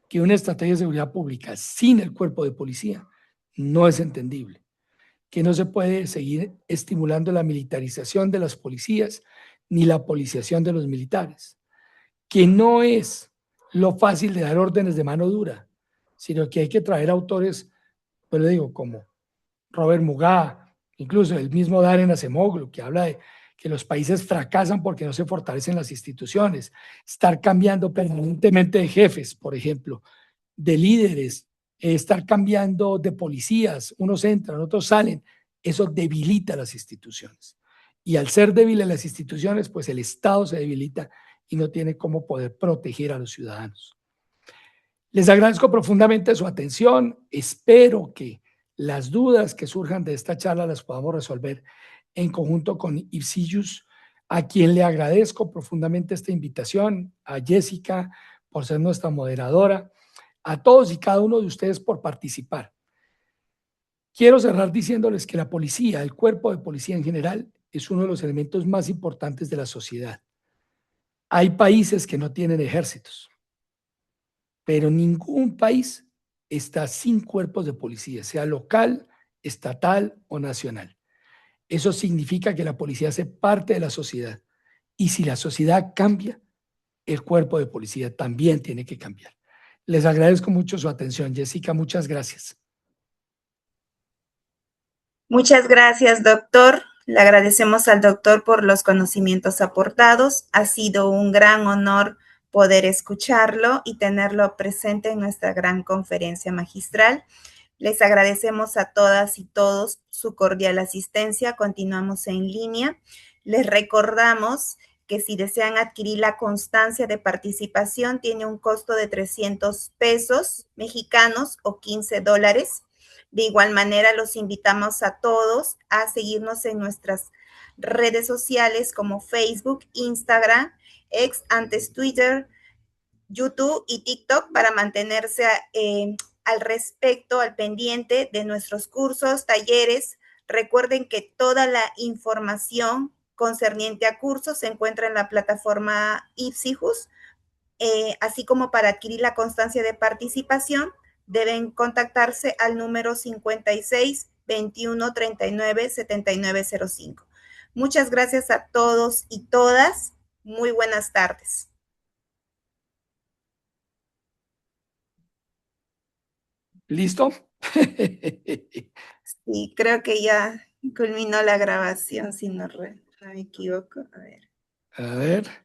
que una estrategia de seguridad pública sin el cuerpo de policía no es entendible, que no se puede seguir estimulando la militarización de las policías ni la policiación de los militares, que no es lo fácil de dar órdenes de mano dura, sino que hay que traer autores, pues le digo, como Robert Mugabe, incluso el mismo Darren Acemoglu, que habla de que los países fracasan porque no se fortalecen las instituciones, estar cambiando permanentemente de jefes, por ejemplo, de líderes, estar cambiando de policías, unos entran, otros salen, eso debilita las instituciones. Y al ser débiles las instituciones, pues el Estado se debilita y no tiene cómo poder proteger a los ciudadanos. Les agradezco profundamente su atención. Espero que las dudas que surjan de esta charla las podamos resolver en conjunto con Ipsillus, a quien le agradezco profundamente esta invitación, a Jessica por ser nuestra moderadora, a todos y cada uno de ustedes por participar. Quiero cerrar diciéndoles que la policía, el cuerpo de policía en general, es uno de los elementos más importantes de la sociedad. Hay países que no tienen ejércitos, pero ningún país está sin cuerpos de policía, sea local, estatal o nacional. Eso significa que la policía hace parte de la sociedad. Y si la sociedad cambia, el cuerpo de policía también tiene que cambiar. Les agradezco mucho su atención. Jessica, muchas gracias. Muchas gracias, doctor. Le agradecemos al doctor por los conocimientos aportados. Ha sido un gran honor poder escucharlo y tenerlo presente en nuestra gran conferencia magistral. Les agradecemos a todas y todos su cordial asistencia. Continuamos en línea. Les recordamos que si desean adquirir la constancia de participación, tiene un costo de 300 pesos mexicanos o $15. De igual manera, los invitamos a todos a seguirnos en nuestras redes sociales como Facebook, Instagram, ex antes Twitter, YouTube y TikTok para mantenerse al respecto, al pendiente de nuestros cursos, talleres. Recuerden que toda la información concerniente a cursos se encuentra en la plataforma Ipsijus, así como para adquirir la constancia de participación deben contactarse al número 56 21 39 7905. Muchas gracias a todos y todas. Muy buenas tardes. ¿Listo? Sí, creo que ya culminó la grabación, si no me equivoco. A ver. A ver.